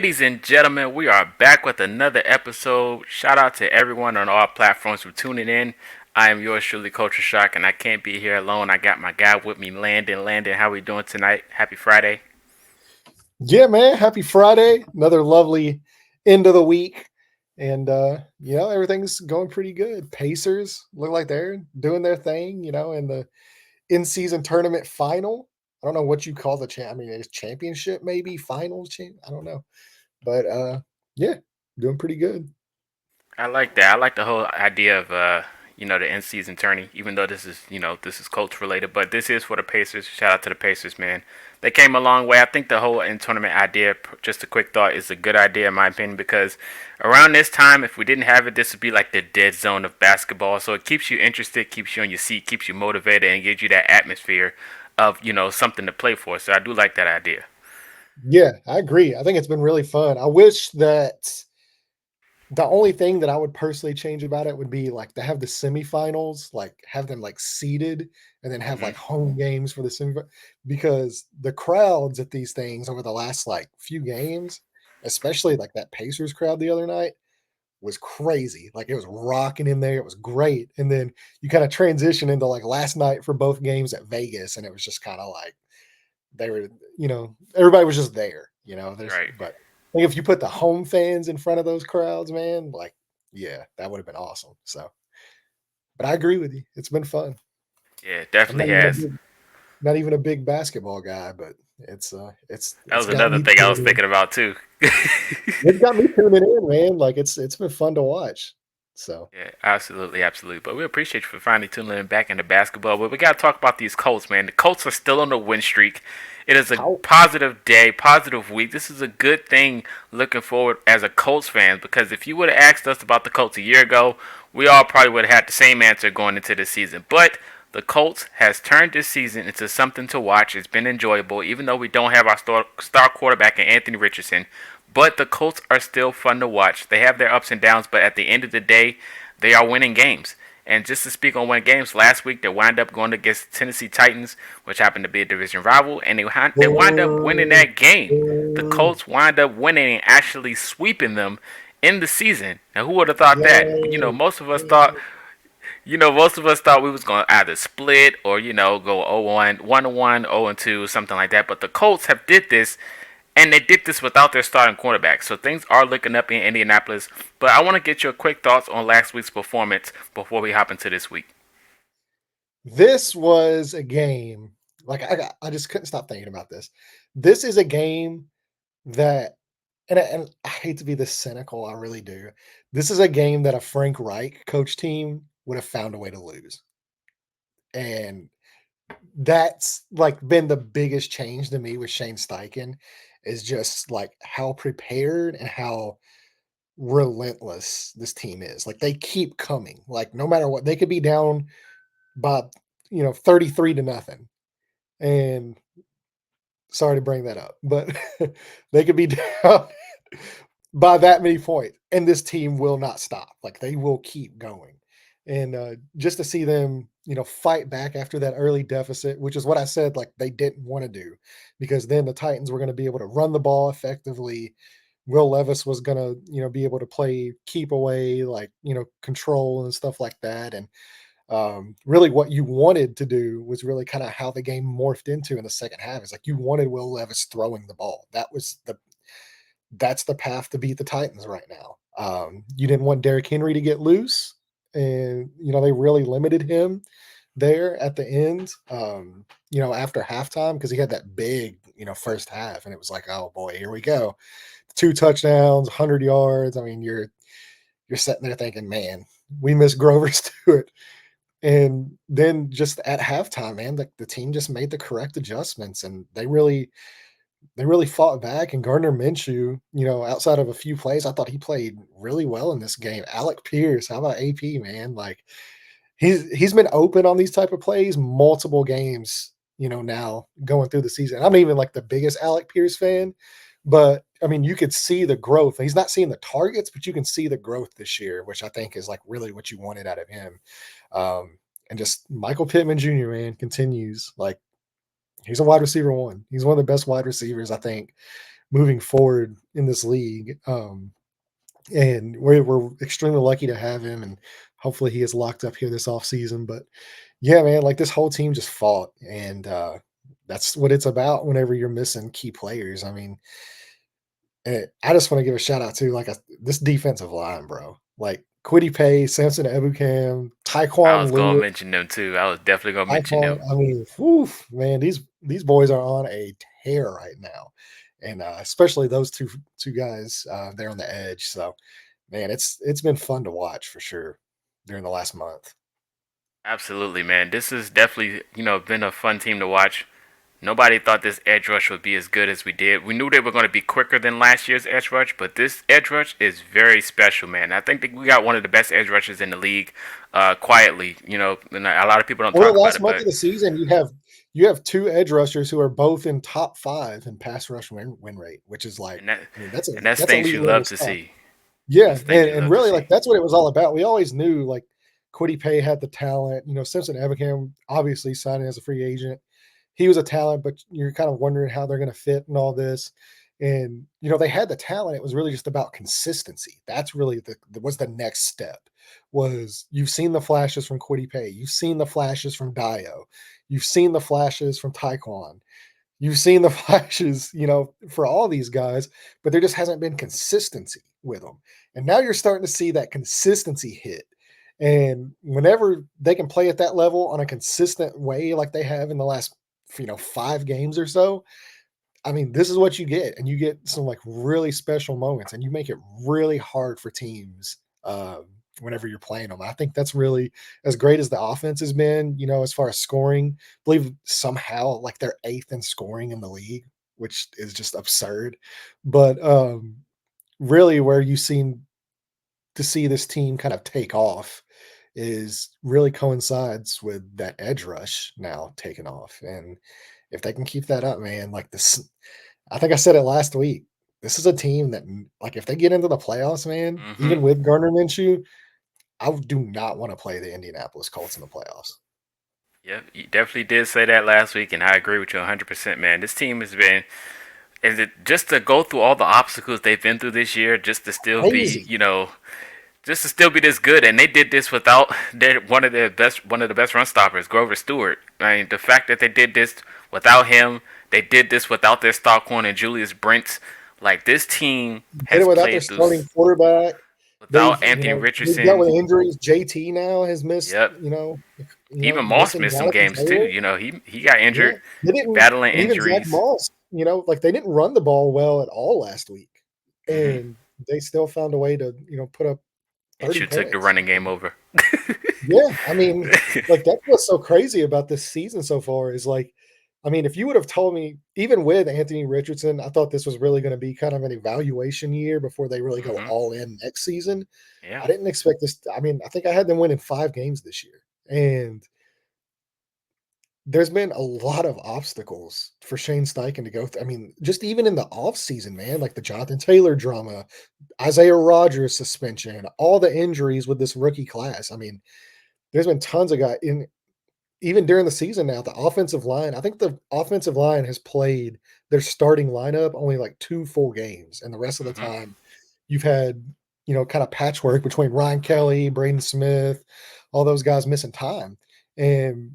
Ladies and gentlemen, we are back with another episode. Shout out to everyone on all platforms for tuning in. I am yours truly, Culture Shock, and I can't be here alone. I got my guy with me, Landon. Landon, how we doing tonight? Happy Friday. Yeah, man. Happy Friday. Another lovely end of the week. And everything's going pretty good. Pacers look like they're doing their thing, in the in-season tournament final. I don't know what you call the I mean, it's championship, maybe finals I don't know. But yeah, doing pretty good. I like that. I like the whole idea of the end season tourney, even though this is Colts related, but this is for the Pacers. Shout out to the Pacers, man. They came a long way. I think the whole end tournament idea, just a quick thought, is a good idea in my opinion because around this time, if we didn't have it, this would be like the dead zone of basketball. So it keeps you interested, keeps you on your seat, keeps you motivated, and gives you that atmosphere of something to play for. So I do like that idea. Yeah, I agree. I think it's been really fun. I wish that the only thing that I would personally change about it would be like to have the semifinals, like have them like seeded and then have like Hmm. home games for the semi because the crowds at these things over the last like few games, especially like that Pacers crowd the other night was crazy. Like it was rocking in there. It was great. And then you kind of transition into like last night for both games at Vegas and it was just kind of like they were, everybody was just there, Right. but I think if you put the home fans in front of those crowds, man, like, yeah, that would have been awesome. So, but I agree with you. It's been fun. Yeah, it I'm definitely has. not even a big basketball guy, but That it's was got another me thing I was tuning in. thinking about too. It's got me tuning in, man. Like it's been fun to watch. So, Yeah, absolutely, absolutely. But we appreciate you for finally tuning in back into basketball. But we got to talk about these Colts, man. The Colts are still on the win streak. It is a how positive day, positive week. This is a good thing looking forward as a Colts fan because if you would have asked us about the Colts a year ago, we all probably would have had the same answer going into the season. But the Colts has turned this season into something to watch. It's been enjoyable, even though we don't have our star quarterback in Anthony Richardson. But the Colts are still fun to watch. They have their ups and downs, but at the end of the day, they are winning games. And just to speak on winning games, last week they wound up going against Tennessee Titans, which happened to be a division rival, and they wind up winning that game. The Colts wind up winning and actually sweeping them in the season. Now, who would have thought that? yay. Most of us thought we was going to either split or go 0-1, 1-1, 0-2, something like that. But the Colts have did this, and they did this without their starting quarterback. So things are looking up in Indianapolis. But I want to get your quick thoughts on last week's performance before we hop into this week. This was a game. Like I just couldn't stop thinking about this. This is a game that and I hate to be this cynical, I really do. This is a game that a Frank Reich coach team would have found a way to lose. And that's like been the biggest change to me with Shane Steichen is just like how prepared and how relentless this team is. Like they keep coming. Like no matter what, they could be down by 33 to nothing. And sorry to bring that up, but they could be down by that many points, and this team will not stop. Like they will keep going, and just to see them, fight back after that early deficit, which is what I said, like they didn't want to do, because then the Titans were going to be able to run the ball effectively. Will Levis was going to, be able to play keep away, like control and stuff like that, and really what you wanted to do was really kind of how the game morphed into in the second half. Is like you wanted Will Levis throwing the ball. That's the path to beat the Titans right now. You didn't want Derrick Henry to get loose, and they really limited him there at the end. After halftime because he had that big first half, and it was like, oh boy, here we go, 2 touchdowns, 100 yards. I mean, you're sitting there thinking, man, we miss Grover Stewart. And then just at halftime, man, the team just made the correct adjustments, and they really fought back. And Gardner Minshew, outside of a few plays, I thought he played really well in this game. Alec Pierce, how about AP, man? Like he's been open on these type of plays multiple games, now going through the season. I'm not even like the biggest Alec Pierce fan, but I mean, you could see the growth. He's not seeing the targets, but you can see the growth this year, which I think is like really what you wanted out of him. And just Michael Pittman Jr., man, continues like he's a wide receiver one. He's one of the best wide receivers, I think, moving forward in this league. And we're extremely lucky to have him, and hopefully he is locked up here this offseason. But yeah, man, like this whole team just fought, and that's what it's about whenever you're missing key players. I mean, I just want to give a shout out to this defensive line, bro. Like Quiddy Pay, Samson Ebukam, I was Taekwon gonna Lewis, mention them too. I was definitely gonna mention Taekwon. them. I mean, whew, man, these boys are on a tear right now, and especially those two guys there on the edge. So, man, it's been fun to watch for sure during the last month. Absolutely, man. This has definitely, been a fun team to watch. Nobody thought this edge rush would be as good as we did. We knew they were going to be quicker than last year's edge rush, but this edge rush is very special, man. I think that we got one of the best edge rushes in the league, quietly. And a lot of people don't Over the talk about last it, month but of the season, you have two edge rushers who are both in top five in pass rush win rate, which is like, and that I mean, that's a and that's that's things elite you love level to stuff. see. Yeah, That's things and you and love to really, see. like, that's what it was all about. We always knew, like, Quiddy Pay had the talent, Simpson Evacam obviously signing as a free agent. He was a talent, but you're kind of wondering how they're gonna fit and all this. And, they had the talent, it was really just about consistency. That's really was the next step, was you've seen the flashes from Quiddy Pay, you've seen the flashes from Dio, you've seen the flashes from Taekwon. You've seen the flashes, for all these guys, but there just hasn't been consistency with them. And now you're starting to see that consistency hit. And whenever they can play at that level on a consistent way, like they have in the last, 5 games or so, I mean, this is what you get. And you get some like really special moments, and you make it really hard for teams whenever you're playing them. I think that's really as great as the offense has been, as far as scoring. I believe somehow like they're eighth in scoring in the league, which is just absurd. But really, where you seem to see this team kind of take off is really coincides with that edge rush now taking off. And if they can keep that up, man, like this, I think I said it last week. This is a team that, like, if they get into the playoffs, man, Hmm. even with Gardner Minshew, I do not want to play the Indianapolis Colts in the playoffs. Yep, you definitely did say that last week, and I agree with you 100%, man. This team has been, is it just to go through all the obstacles they've been through this year, just to still be, Crazy. just to still be this good, and they did this without one of the best run stoppers, Grover Stewart. I mean, the fact that they did this without him, they did this without their star corner Julius Brents. Like this team Did it has without their played through starting quarterback. They've, without Anthony they've dealt Richardson. with injuries. JT now has missed, Yep, even Moss missing missed some Jonathan games too. Taylor. He got Yeah, injured, they didn't, battling and even Zach injuries. Moss, like they didn't run the ball well at all last week, Hmm. and they still found a way to, put up And 30 should took the points. running game over. Yeah, I mean, like that's what's so crazy about this season so far is like, I mean, if you would have told me, even with Anthony Richardson, I thought this was really going to be kind of an evaluation year before they really go Hmm. all in next season. Yeah, I didn't expect this. I mean, I think I had them winning 5 games this year, and there's been a lot of obstacles for Shane Steichen to go through. I mean, just even in the offseason, man, like the Jonathan Taylor drama, Isaiah Rodgers suspension, all the injuries with this rookie class. I mean, there's been tons of guys in even during the season now. The offensive line, I think the offensive line has played their starting lineup only like 2 full games, and the rest of the hmm, time you've had, kind of patchwork between Ryan Kelly, Braden Smith, all those guys missing time. And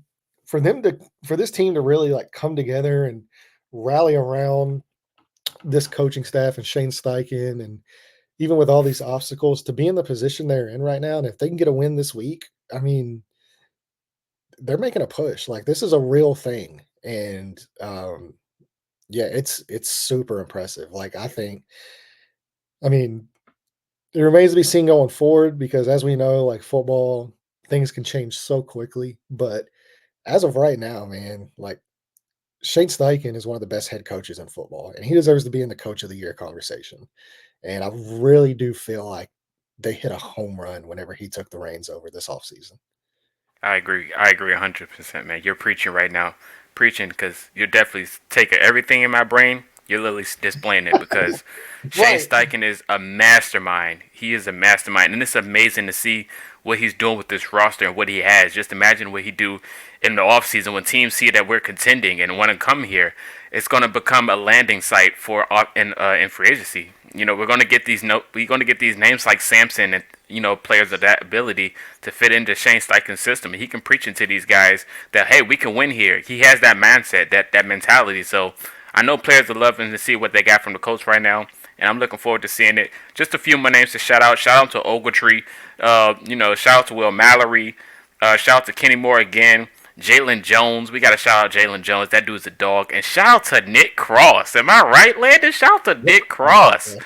for them to for this team to really like come together and rally around this coaching staff and Shane Steichen, and even with all these obstacles, to be in the position they're in right now, and if they can get a win this week, I mean, they're making a push. Like this is a real thing. And yeah, it's super impressive. Like I think, I mean, it remains to be seen going forward because as we know, like football, things can change so quickly. But as of right now, man, like Shane Steichen is one of the best head coaches in football, and he deserves to be in the coach of the year conversation. And I really do feel like they hit a home run whenever he took the reins over this offseason. I agree. I agree 100%, man. You're preaching right now, preaching because you're definitely taking everything in my brain. You're literally displaying it because Shane Right. Steichen is a mastermind. He is a mastermind, and it's amazing to see what he's doing with this roster and what he has. Just imagine what he do in the offseason when teams see that we're contending and want to come here. it's going to become a landing site for in free agency. We're going to get we're going to get these names like Sampson and players of that ability to fit into Shane Steichen's system. He can preach into these guys that hey, we can win here. He has that mindset, that mentality. So I know players are loving to see what they got from the Colts right now, and I'm looking forward to seeing it. Just a few more names to shout out. Shout out to Ogletree. Shout out to Will Mallory. Shout out to Kenny Moore again. Jalen Jones. We got to shout out Jalen Jones. That dude's a dog. And shout out to Nick Cross. Am I right, Landon? Shout out to Nick Cross.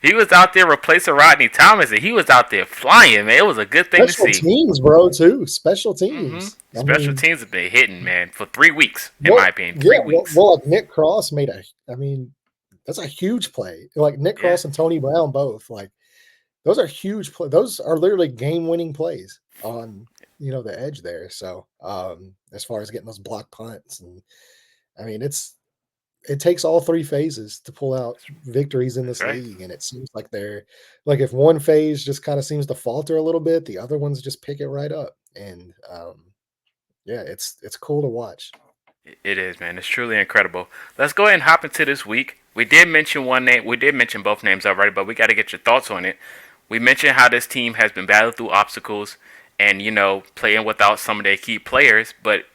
He was out there replacing Rodney Thomas, and he was out there flying, man. It was a good thing to Special see. teams, bro, too. Special hmm teams. I Special mean, teams have been hitting, man, for 3 weeks, in my well, opinion. yeah, Three well, weeks. well, like Nick Cross made I mean, that's a huge play. Like Nick Yeah, Cross and Tony Brown both. Like those are huge plays. Those are literally game-winning plays on the edge there. So as far as getting those block punts, and I mean, it takes all three phases to pull out victories in that's this right. league, and it seems like they're like if one phase just kind of seems to falter a little bit, the other ones just pick it right up, and yeah, it's cool to watch. It is, man. It's truly incredible. Let's go ahead and hop into this week. We did mention one name. We did mention both names already, but we got to get your thoughts on it. We mentioned how this team has been battling through obstacles and, playing without some of their key players. But,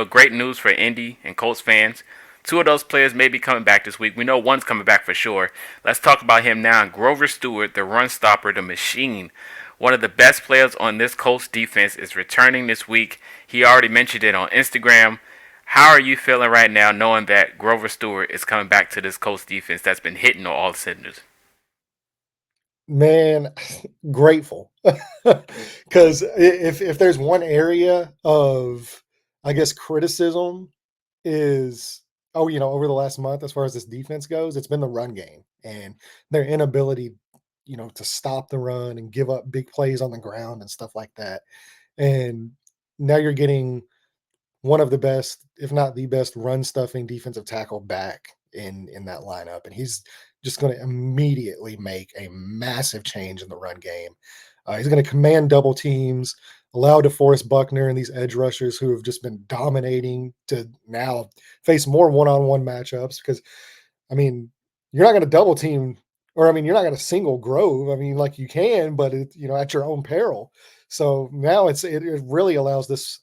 great news for Indy and Colts fans. Two of those players may be coming back this week. We know one's coming back for sure. Let's talk about him now. Grover Stewart, the run stopper, the machine. One of the best players on this Colts defense is returning this week. He already mentioned it on Instagram. How are you feeling right now knowing that Grover Stewart is coming back to this Colts defense that's been hitting on all cylinders? Man, grateful because if there's one area of I guess criticism is over the last month as far as this defense goes, it's been the run game and their inability to stop the run and give up big plays on the ground and stuff like that. And now you're getting one of the best, if not the best, run stuffing defensive tackle back in that lineup, and he's just going to immediately make a massive change in the run game. He's going to command double teams, allow DeForest Buckner and these edge rushers who have just been dominating to now face more one-on-one matchups because I mean, you're not going to double team, or I mean, you're not going to single Grove. I mean, like you can, but at your own peril. So now it really allows this,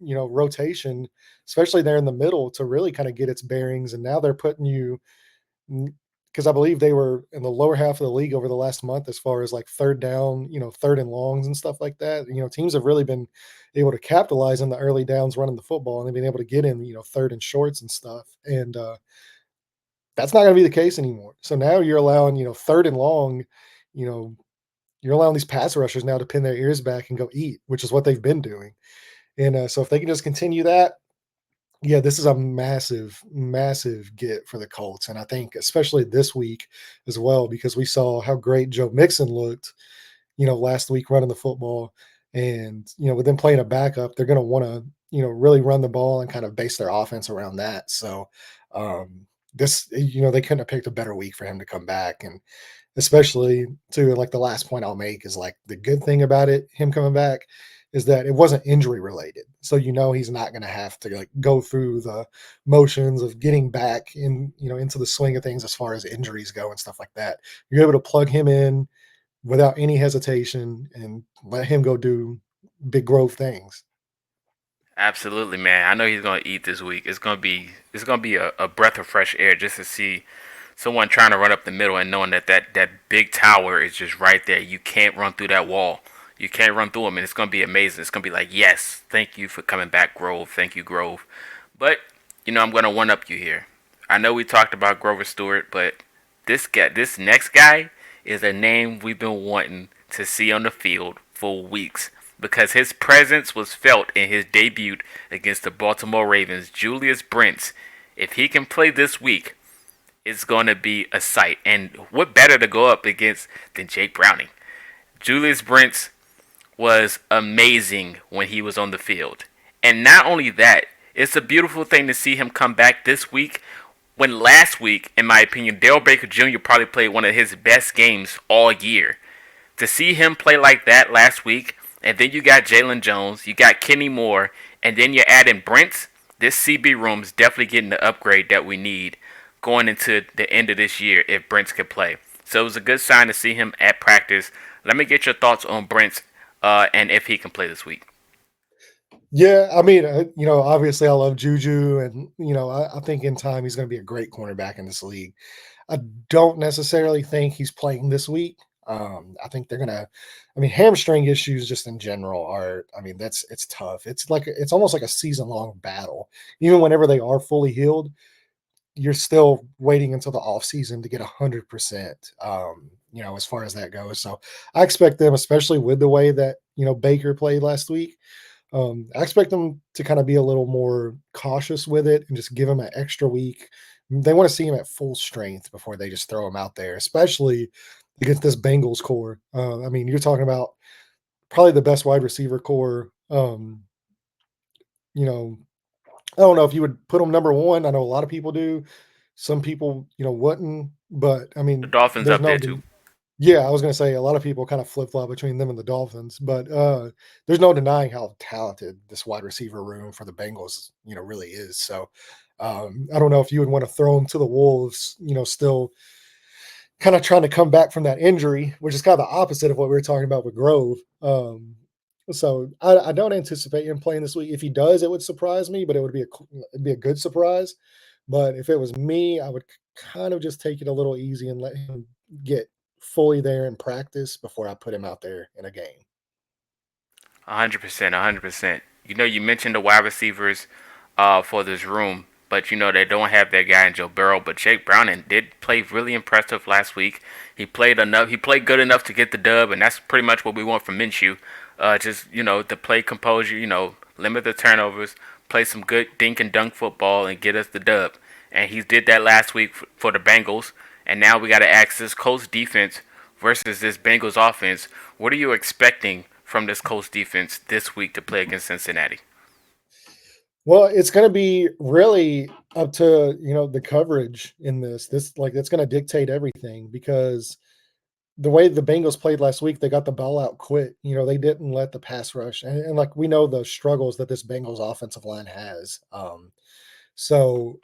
rotation, especially there in the middle, to really kind of get its bearings. And now they're putting you because I believe they were in the lower half of the league over the last month as far as like third down, third and longs and stuff like that. Teams have really been able to capitalize on the early downs running the football and they've been able to get in, third and shorts and stuff. And that's not going to be the case anymore. So now you're allowing, third and long, you know, you're allowing these pass rushers now to pin their ears back and go eat, which is what they've been doing. And so if they can just continue that, yeah, this is a massive, massive get for the Colts. And I think especially this week as well, because we saw how great Joe Mixon looked, last week running the football. And, with them playing a backup, they're going to want to, really run the ball and kind of base their offense around that. So they couldn't have picked a better week for him to come back. And especially to like the last point I'll make is like the good thing about him coming back is that it wasn't injury related. So he's not going to have to like go through the motions of getting back into the swing of things as far as injuries go and stuff like that. You're able to plug him in without any hesitation and let him go do big growth things. Absolutely, man. I know he's gonna eat this week. It's gonna be a breath of fresh air just to see someone trying to run up the middle and knowing that big tower is just right there. You can't run through that wall. You can't run through them, and it's gonna be amazing. It's gonna be like, yes, thank you for coming back, Grove. Thank you, Grove. But I'm gonna one up you here. I know we talked about Grover Stewart, but this next guy, is a name we've been wanting to see on the field for weeks because his presence was felt in his debut against the Baltimore Ravens. Julius Brents, if he can play this week, it's going to be a sight. And what better to go up against than Jake Browning? Julius Brents was amazing when he was on the field. And not only that, it's a beautiful thing to see him come back this week when last week, in my opinion, Dale Baker Jr. probably played one of his best games all year. To see him play like that last week, and then you got Jalen Jones, you got Kenny Moore, and then you're adding Brents, this CB room is definitely getting the upgrade that we need going into the end of this year if Brents could play. So it was a good sign to see him at practice. Let me get your thoughts on Brents and if he can play this week. Yeah, I mean, obviously I love Juju, and I think in time he's going to be a great cornerback in this league. I don't necessarily think he's playing this week. I think they're gonna. I mean, hamstring issues just in general are. I mean, it's tough. It's almost like a season long battle. Even whenever they are fully healed, you're still waiting until the off season to get 100%. As far as that goes. So I expect them, especially with the way that Baker played last week. I expect them to kind of be a little more cautious with it and just give him an extra week. They want to see him at full strength before they just throw him out there, especially against this Bengals core. I mean, you're talking about probably the best wide receiver core. You know, I don't know if you would put them number one. I know a lot of people do. Some people, wouldn't. But I The mean, Dolphins there's up no there too. yeah, I was gonna say a lot of people kind of flip flop between them and the Dolphins, but there's no denying how talented this wide receiver room for the Bengals, really is. So I don't know if you would want to throw them to the wolves, still kind of trying to come back from that injury, which is kind of the opposite of what we were talking about with Grove. So I don't anticipate him playing this week. If he does, it would surprise me, but it'd be a good surprise. But if it was me, I would kind of just take it a little easy and let him get fully there in practice before I put him out there in a game. 100%, 100%. You mentioned the wide receivers for this room, but they don't have that guy in Joe Burrow. But Jake Browning did play really impressive last week. He played enough. He played good enough to get the dub, and that's pretty much what we want from Minshew. Just to play composure. Limit the turnovers, play some good dink and dunk football, and get us the dub. And he did that last week for the Bengals. And now we got to ask this Colts defense versus this Bengals offense. What are you expecting from this Colts defense this week to play against Cincinnati? Well, it's going to be really up to the coverage in this. This like that's going to dictate everything because the way the Bengals played last week, they got the ball out quick. They didn't let the pass rush, and like we know the struggles that this Bengals offensive line has. So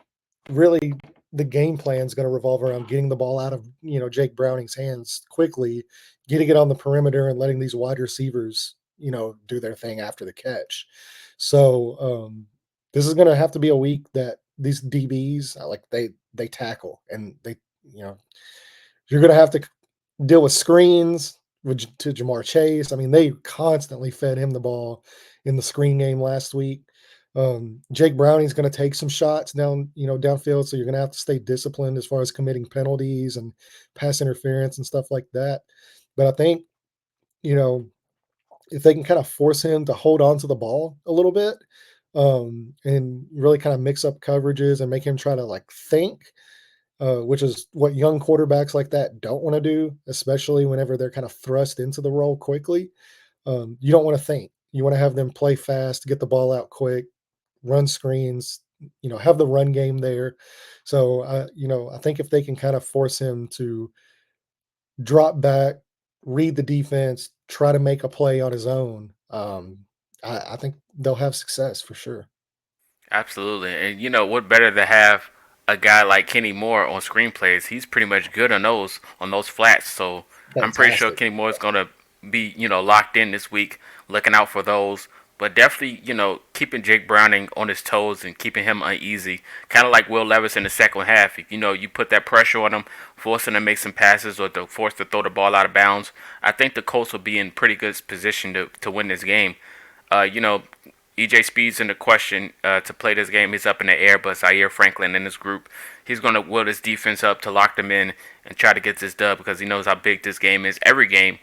really, the game plan is going to revolve around getting the ball out of Jake Browning's hands quickly, getting it on the perimeter, and letting these wide receivers do their thing after the catch. So this is going to have to be a week that these DBs like they tackle and they you know you're going to have to deal with screens to Jamar Chase. I mean, they constantly fed him the ball in the screen game last week. Jake Browning's going to take some shots downfield, so you're going to have to stay disciplined as far as committing penalties and pass interference and stuff like that. But I think you know if they can kind of force him to hold on to the ball a little bit, and really kind of mix up coverages and make him try to like think, which is what young quarterbacks like that don't want to do, especially whenever they're kind of thrust into the role quickly. You don't want to think. You want to have them play fast, get the ball out quick, run screens, have the run game there. So, I think if they can kind of force him to drop back, read the defense, try to make a play on his own, I think they'll have success for sure. Absolutely. And what better to have a guy like Kenny Moore on screenplays? He's pretty much good on those flats. So I'm pretty sure Fantastic. Kenny Moore is gonna be, locked in this week, looking out for those. But definitely, keeping Jake Browning on his toes and keeping him uneasy. Kind of like Will Levis in the second half. If, you put that pressure on him, forcing him to make some passes or to force to throw the ball out of bounds, I think the Colts will be in pretty good position to win this game. Uh, you know, EJ Speed's in the question to play this game. He's up in the air, but Zaire Franklin in this group, he's going to will his defense up to lock them in and try to get this dub because he knows how big this game is. Every game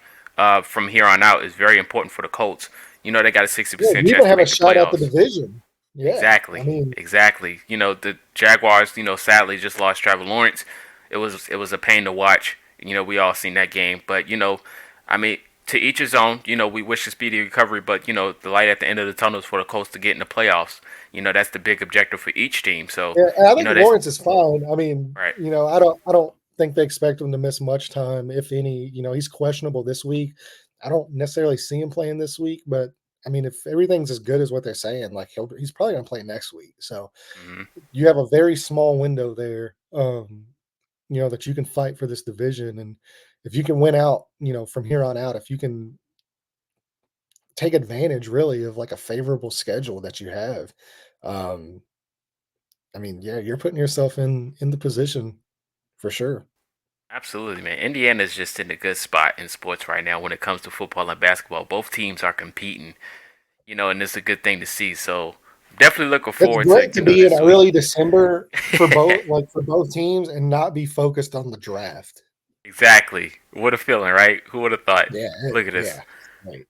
from here on out is very important for the Colts. They got a Yeah, 60% you chance even to have a make the shot at the playoffs. division. Yeah, I Exactly, mean, exactly. The Jaguars, sadly just lost Trevor Lawrence. It was a pain to watch. We all seen that game, but I mean, to each his own. We wish a speedy recovery, but the light at the end of the tunnel is for the Colts to get in the playoffs. That's the big objective for each team. So, yeah, and I think that's Lawrence is fine. I mean, right. I don't think they expect him to miss much time, if any. He's questionable this week. I don't necessarily see him playing this week, but I mean, if everything's as good as what they're saying, like he's probably gonna play next week. So Hmm. you have a very small window there, that you can fight for this division. And if you can win out, from here on out, if you can take advantage really of like a favorable schedule that you have, um, I mean, yeah, you're putting yourself in the position for sure. Absolutely, man. Indiana's just in a good spot in sports right now when it comes to football and basketball. Both teams are competing, and it's a good thing to see. So definitely looking It's forward to great to be in this week. early December for both teams and not be focused on the draft. Exactly. What a feeling, right? Who would have thought? Yeah, Look at this. yeah, right.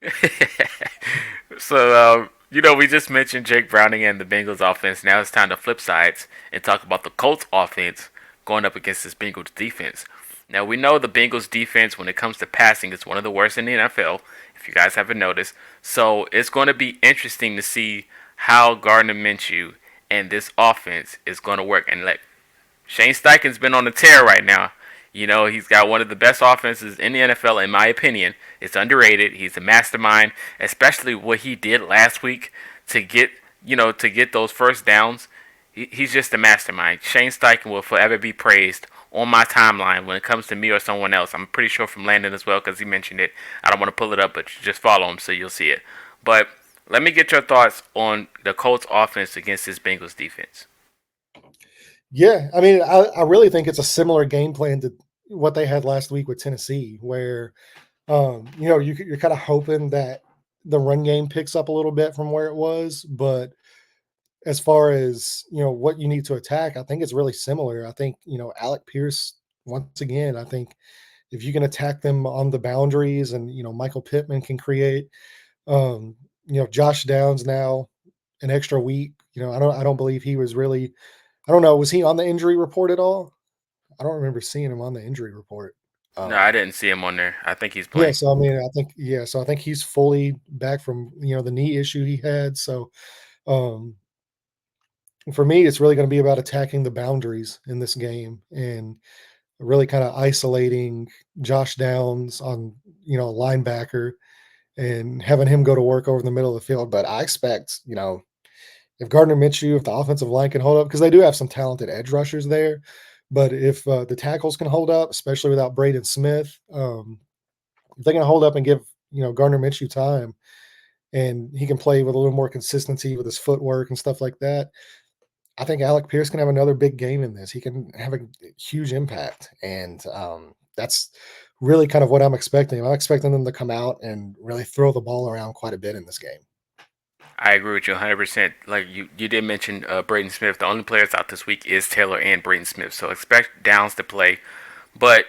So, we just mentioned Jake Browning and the Bengals offense. Now it's time to flip sides and talk about the Colts offense going up against this Bengals defense. Now, we know the Bengals defense, when it comes to passing, is one of the worst in the NFL, if you guys haven't noticed. So, it's going to be interesting to see how Gardner Minshew and this offense is going to work. And, like, Shane Steichen's been on the tear right now. He's got one of the best offenses in the NFL, in my opinion. It's underrated. He's a mastermind, especially what he did last week to get those first downs. He's just a mastermind. Shane Steichen will forever be praised on my timeline when it comes to me or someone else. I'm pretty sure from Landon as well because he mentioned it. I don't want to pull it up, but just follow him so you'll see it. But let me get your thoughts on the Colts offense against this Bengals defense. Yeah, I mean, I really think it's a similar game plan to what they had last week with Tennessee, where you're kind of hoping that the run game picks up a little bit from where it was, but as far as what you need to attack, I think it's really similar. I think Alec Pierce once again. I think if you can attack them on the boundaries, and Michael Pittman can create, um, Josh Downs now an extra week. I don't believe he was really. I don't know. Was he on the injury report at all? I don't remember seeing him on the injury report. No, I Um, didn't see him on there. I think he's yeah, playing. so I mean, I think he's fully back from the knee issue he had. So um, for me, it's really going to be about attacking the boundaries in this game and really kind of isolating Josh Downs on a linebacker and having him go to work over in the middle of the field. But I expect if Gardner Minshew, if the offensive line can hold up, because they do have some talented edge rushers there. But if the tackles can hold up, especially without Braden Smith, if they can hold up and give Gardner Minshew time, and he can play with a little more consistency with his footwork and stuff like that, I think Alec Pierce can have another big game in this. He can have a huge impact, and that's really kind of what I'm expecting. I'm expecting them to come out and really throw the ball around quite a bit in this game. I agree with you 100%. Like you did mention Braden Smith. The only players out this week is Taylor and Braden Smith. So expect Downs to play. But,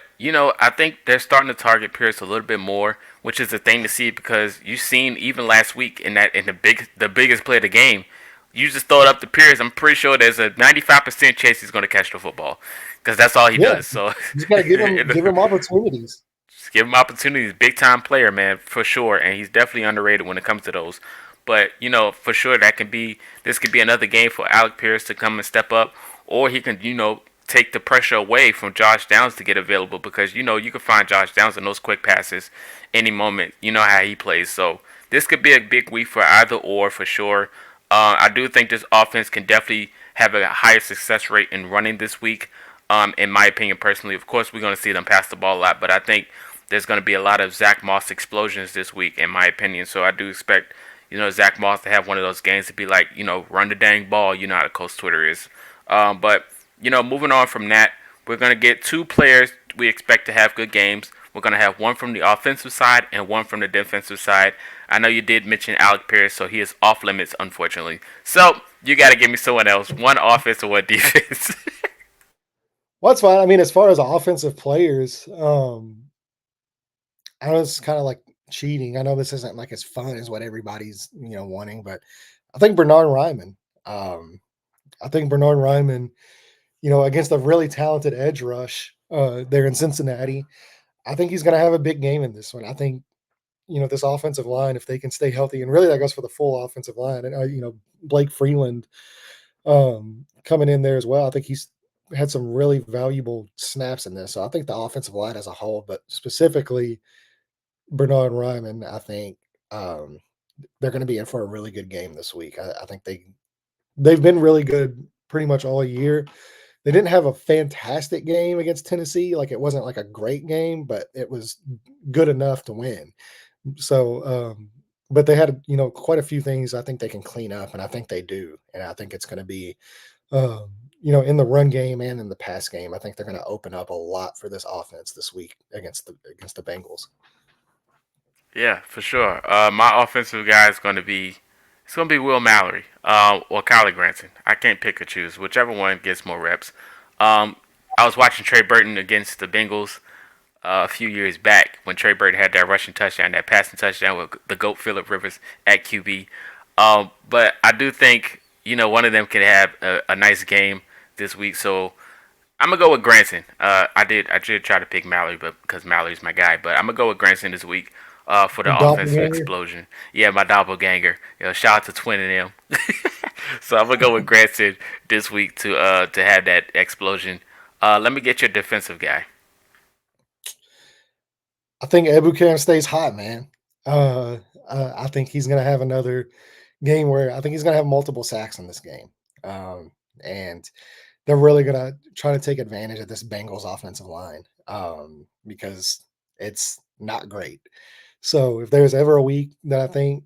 I think they're starting to target Pierce a little bit more, which is a thing to see because you've seen even last week in the biggest play of the game, you just throw it up to Pierce. I'm pretty sure there's a 95% chance he's going to catch the football because that's all he Yeah, does. So you just got to give him opportunities. just give him opportunities. Big time player, man, for sure, and he's definitely underrated when it comes to those. But for sure this could be another game for Alec Pierce to come and step up, or he can take the pressure away from Josh Downs to get available because you can find Josh Downs in those quick passes any moment. You know how he plays, so this could be a big week for either or for sure. I do think this offense can definitely have a higher success rate in running this week. In my opinion, personally, of course, we're going to see them pass the ball a lot, but I think there's going to be a lot of Zach Moss explosions this week, in my opinion. So I do expect, Zach Moss to have one of those games to be like, run the dang ball. You know how the Coast Twitter is. But moving on from that, we're going to get two players we expect to have good games. We're going to have one from the offensive side and one from the defensive side. I know you did mention Alec Pierce, so he is off limits, unfortunately. So you got to give me someone else, one offense or one defense. Well, that's fine. I mean, as far as offensive players, I know it's kind of like cheating. I know this isn't like as fun as what everybody's wanting, but I think Bernard Ryman. Um, I think Bernard Ryman, against a really talented edge rush there in Cincinnati, I think he's going to have a big game in this one. I think this offensive line, if they can stay healthy, and really that goes for the full offensive line, and Blake Freeland coming in there as well. I think he's had some really valuable snaps in this. So I think the offensive line as a whole, but specifically Bernard Ryman, I think. they're going to be in for a really good game this week. I think they've been really good pretty much all year. They didn't have a fantastic game against Tennessee. Like it wasn't like a great game, but it was good enough to win. So, but they had quite a few things I think they can clean up, and I think they do. And I think it's going to be um, in the run game and in the pass game. I think they're going to open up a lot for this offense this week against the Bengals. Yeah, for sure. My offensive guy is going to be Will Mallory or Kylie Granson. I can't pick or choose, whichever one gets more reps. Um, I was watching Trey Burton against the Bengals a few years back when Trey Burton had that rushing touchdown, that passing touchdown with the GOAT Phillip Rivers at QB. But I do think one of them could have a nice game this week. So I'm gonna go with Granson. I did try to pick Mallory, but because Mallory's my guy, but I'm gonna go with Granson this week for Your the offensive doppelganger. explosion. Yeah, my doppelganger. Shout out to Twin and them. So I'm gonna go with Granson this week to have that explosion. Let me get your defensive guy. I think Ebukam stays hot, man. Uh, I think he's going to have another game where I think he's going to have multiple sacks in this game. And they're really going to try to take advantage of this Bengals offensive line because it's not great. So if there's ever a week that I think,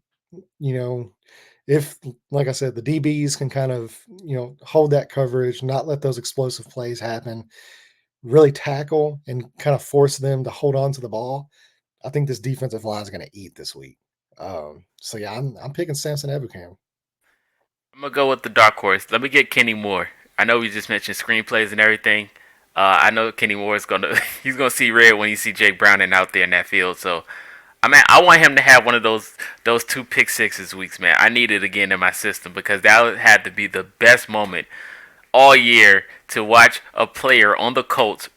you know, if, like I said, the DBs can kind of, hold that coverage, not let those explosive plays happen, really tackle and kind of force them to hold on to the ball, I think this defensive line is going to eat this week. So yeah, I'm picking Samson Ebukam. I'm gonna go with the dark horse. Let me get Kenny Moore. I know we just mentioned screenplays and everything. I know Kenny Moore is gonna he's gonna see red when he see Jake Browning out there in that field. So I want him to have one of those two pick sixes weeks, man. I need it again in my system because that had to be the best moment all year to watch a player on the Colts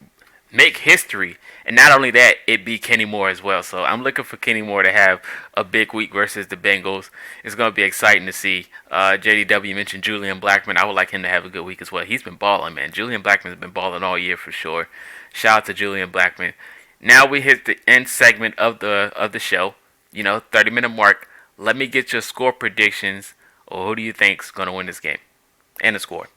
make history. And not only that, it beat Kenny Moore as well. So I'm looking for Kenny Moore to have a big week versus the Bengals. It's going to be exciting to see. JDW mentioned Julian Blackman. I would like him to have a good week as well. He's been balling, man. Julian Blackman's been balling all year for sure. Shout out to Julian Blackman. Now we hit the end segment of the show. 30-minute mark. Let me get your score predictions, or who do you think's going to win this game, and the score.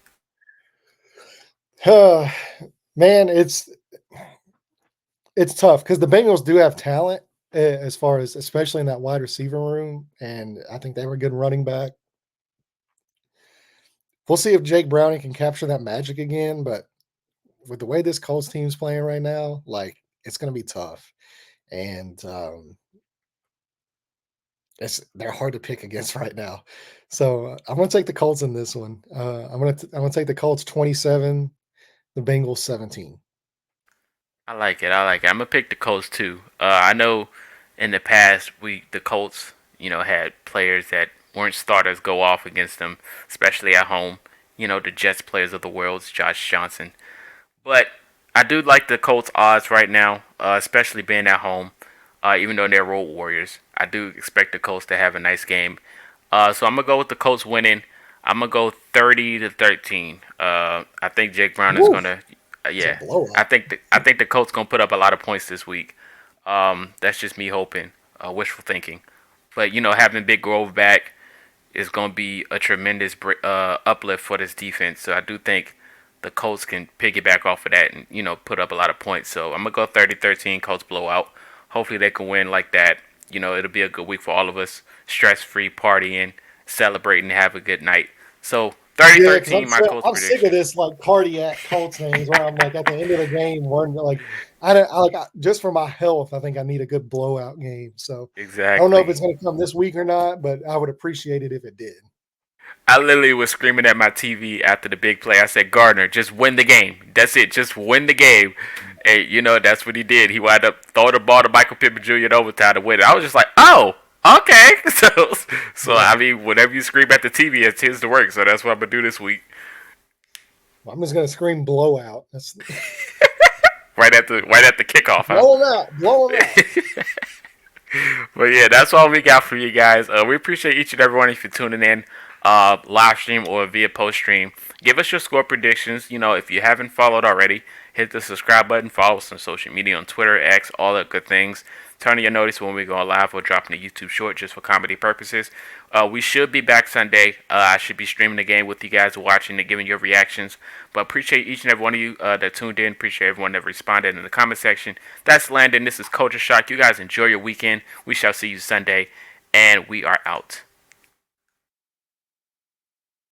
Man, it's tough because the Bengals do have talent as far as especially in that wide receiver room, and I think they were a good running back. We'll see if Jake Browning can capture that magic again, but with the way this Colts team's playing right now, like it's going to be tough, and they're hard to pick against right now. So I'm going to take the Colts in this one. I'm going to take the Colts 27, the Bengals 17. I like it. I like it. I'm gonna pick the Colts too. I know in the past the Colts had players that weren't starters go off against them, especially at home. The Jets players of the world, Josh Johnson. But I do like the Colts odds right now, especially being at home. Even though they're road warriors, I do expect the Colts to have a nice game. So I'm gonna go with the Colts winning. I'm gonna go 30-13. I think Jake Brown is Woo, gonna. it's a Yeah, blowout. I think the Colts gonna put up a lot of points this week. That's just me hoping, wishful thinking. But having Big Grove back is gonna be a tremendous uplift for this defense. So I do think the Colts can piggyback off of that and put up a lot of points. So I'm gonna go 30-13 Colts blowout. Hopefully they can win like that. It'll be a good week for all of us. Stress-free partying, celebrating, have a good night. So Yeah, because 30-13 my Colts I'm sick of prediction. this like cardiac Colts things where I'm like at the end of the game, we're like I don't I, like I, just for my health, I think I need a good blowout game. So I don't know if Exactly. it's going to come this week or not, but I would appreciate it if it did. I literally was screaming at my TV after the big play. I said, Gardner, just win the game. That's it. Just win the game. And, that's what he did. He wound up throwing the ball to Michael Pittman Jr. in overtime to win it. I was just like, oh, okay. So Yeah, I mean, whenever you scream at the TV, it tends to work. So that's what I'm going to do this week. well, I'm just going to scream blowout. That's Right at the kickoff, huh? blow them out. But yeah, that's all we got for you guys. We appreciate each and every one of you for tuning in, live stream or via post stream. Give us your score predictions. If you haven't followed already, Hit the subscribe button. Follow us on social media on Twitter, X, all the good things. Turn on your notice when we go live. We're dropping a YouTube short just for comedy purposes. We should be back Sunday. I should be streaming the game with you guys watching and giving your reactions. But appreciate each and every one of you that tuned in. Appreciate everyone that responded in the comment section. That's Landon. This is Culture Shock. You guys enjoy your weekend. We shall see you Sunday. And we are out.